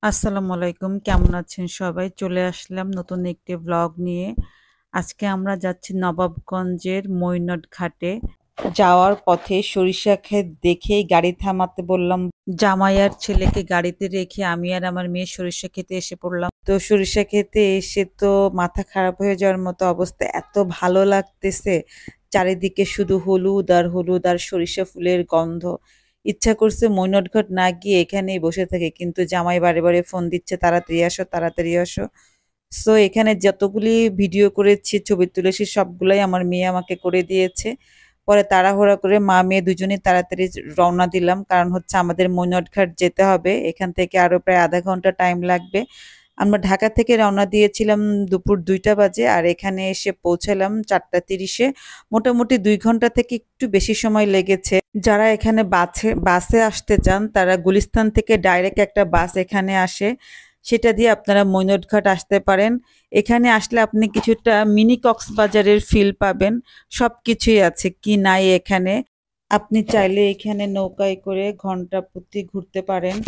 আসসালামু আলাইকুম। কেমন আছেন সবাই? চলে আসলাম নতুন একটি ব্লগ নিয়ে। আজকে আমরা যাচ্ছি নবাবগঞ্জের মৈনট ঘাটে। যাওয়ার পথে সরিষা ক্ষেত দেখেই গাড়ি থামাতে বললাম। জামাই আর ছেলেকে গাড়িতে রেখে আমি আর আমার মেয়ে সরিষা ক্ষেতে এসে পড়লাম। তো সরিষা ক্ষেতে এসে তো মাথা খারাপ হয়ে যাওয়ার মতো অবস্থা। এত ভালো লাগতেছে। চারিদিকে শুধু হলুদ আর হলুদ আর সরিষা ফুলের গন্ধ। ইচ্ছা করছে মৈনটঘাট না গিয়ে এখানেই বসে থাকি, কিন্তু জামাই বারে বারে ফোন দিচ্ছে, তাড়াতাড়ি আসো তাড়াতাড়ি আসো। সো এখানে যতগুলি ভিডিও করেছি, ছবি তুলেছি, সবগুলাই আমার মেয়ে আমাকে করে দিয়েছে। পরে তাড়াহুড়া করে মা মেয়ে দুজনেই তাড়াতাড়ি রওনা দিলাম, কারণ হচ্ছে আমাদের মৈনটঘাট যেতে হবে। এখান থেকে আরো প্রায় আধা ঘন্টা টাইম লাগবে। আমরা ঢাকা থেকে রওনা দিয়েছিলাম দুপুর ২টা বাজে, আর এখানে এসে পৌঁছালাম ৪টা ৩০-এ। মোটামুটি ২ ঘন্টা থেকে একটু বেশি সময় লেগেছে। যারা এখানে বাসে আসতে চান তারা গুলিস্তান থেকে ডাইরেক্ট একটা বাস এখানে আসে, সেটা দিয়ে আপনারা মৈনটঘাট আসতে পারেন। এখানে আসলে আপনি কিছুটা মিনি কক্সবাজারের ফিল পাবেন। সবকিছুই আছে, কি নাই এখানে। আপনি চাইলে এখানে নৌকায় করে ঘন্টা প্রতি ঘুরতে পারেন।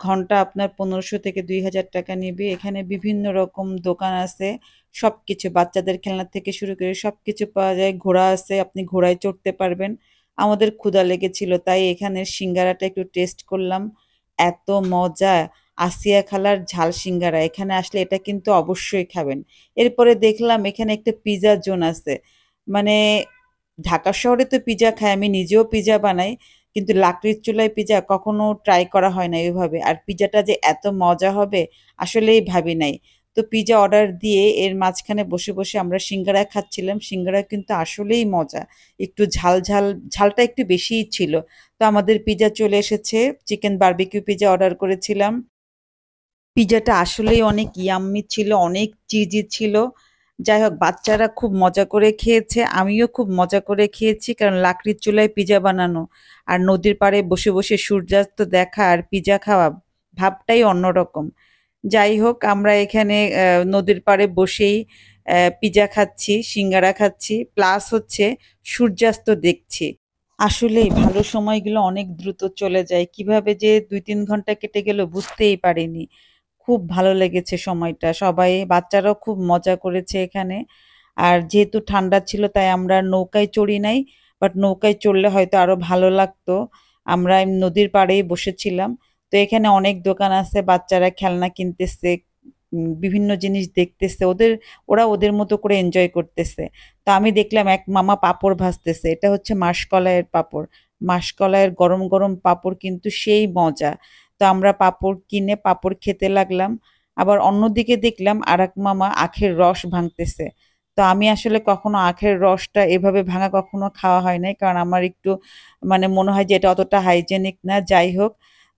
ঘন্টা আপনার ১৫০০ থেকে ২,০০০ টাকা নিবে। এখানে বিভিন্ন রকম দোকান আছে। সবকিছু বাচ্চাদের খেলনা থেকে শুরু করে সবকিছু পাওয়া যায়। ঘোড়া আছে, আপনি ঘোড়ায় চড়তে পারবেন। আমাদের ক্ষুধা লেগেছিল তাই এখানের সিঙ্গারাটা একটু টেস্ট করলাম। এত মজা! আসিয়া খালার ঝাল সিঙ্গারা। এখানে আসলে এটা কিন্তু অবশ্যই খাবেন। এরপরে দেখলাম এখানে একটা পিজ্জা জোন আছে। মানে ঢাকা শহরে তো পিজ্জা খাই, আমি নিজেও পিজ্জা বানাই। কিন্তু লাকড়ির চুলায় পিজ্জা কখনো ট্রাই করা হয় না এভাবে। আর পিজ্জাটা যে এত মজা হবে আসলেই ভাবি নাই। তো পিজ্জা অর্ডার দিয়ে এর মাঝখানে বসে বসে আমরা সিঙ্গারা খাচ্ছিলাম। সিঙ্গারা কিন্তু আসলেই মজা। একটু ঝাল ঝাল, ঝালটা একটু বেশিই ছিল। তো আমাদের পিজ্জা চলে এসেছে। চিকেন বারবিকিউ পিজ্জা অর্ডার করেছিলাম। পিজ্জাটা আসলেই অনেক ইয়াম্মি ছিল, অনেক চিজি ছিল। যাই হোক, বাচ্চারা খুব মজা করে খেয়েছে, আমিও খুব মজা করে খেয়েছি, কারণ লাকড়ির চুলায় পিজ্জা বানানো আর নদীর পাড়ে বসে বসে সূর্যাস্ত দেখা আর পিজ্জা খাওয়া ভাবটাই অন্যরকম। যাই হোক, আমরা এখানে নদীর পাড়ে বসেই পিজ্জা খাচ্ছি, সিঙ্গারা খাচ্ছি, প্লাস হচ্ছে সূর্যাস্ত দেখছি। আসলেই ভালো সময়গুলো অনেক দ্রুত চলে যায়। কিভাবে যে ২-৩ ঘন্টা কেটে গেল বুঝতেই পারিনি। খুব ভালো লেগেছে সময়টা। সবাই বাচ্চারাও খুব মজা করেছে এখানে। আর যেহেতু ঠান্ডা ছিল তাই আমরা নৌকায় চড়ি নাই। বাট নৌকায় চড়লে হয়তো আরো ভালো লাগতো। আমরা নদীর পাড়েই বসেছিলাম। তো এখানে অনেক দোকান আছে, বাচ্চারা খেলনা কিনতেছে, বিভিন্ন জিনিস দেখতেছে। ওরা ওদের মতো করে এনজয় করতেছে। তো আমি দেখলাম এক মামা পাঁপড় ভাজতেছে। এটা হচ্ছে মাসকলাইয়ের পাঁপড়। মাসকলাইয়ের গরম গরম পাঁপড় কিন্তু সেই মজা। তো আমরা পাঁপড় কিনে পাঁপড় খেতে লাগলাম। আবার অন্যদিকে দেখলাম আরেক মামা আখের রস ভাঙতেছে। তো আমি আসলে কখনো আখের রসটা এভাবে ভাঙা কখনো খাওয়া হয় নাই, কারণ আমার একটু মানে মনে হয় যে এটা অতটা হাইজেনিক না। যাই হোক,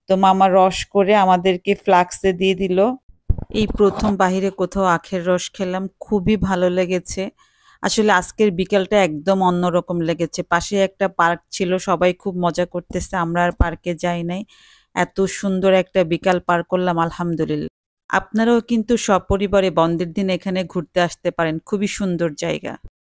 তো মামা রস করে আমাদেরকে ফ্লাক্সে দিয়ে দিল। এই প্রথম বাহিরে কোথাও আখের রস খেলাম, খুবই ভালো লেগেছে। আসলে আজকের বিকালটা একদম অন্যরকম লেগেছে। পাশে একটা পার্ক ছিল, সবাই খুব মজা করতেছে, আমরা আর পার্কে যাই নাই। এত সুন্দর একটা বিকাল পার করলাম, আলহামদুলিল্লাহ। আপনারাও কিন্তু সপরিবারে বন্ধের দিন এখানে ঘুরতে আসতে পারেন, খুবই সুন্দর জায়গা।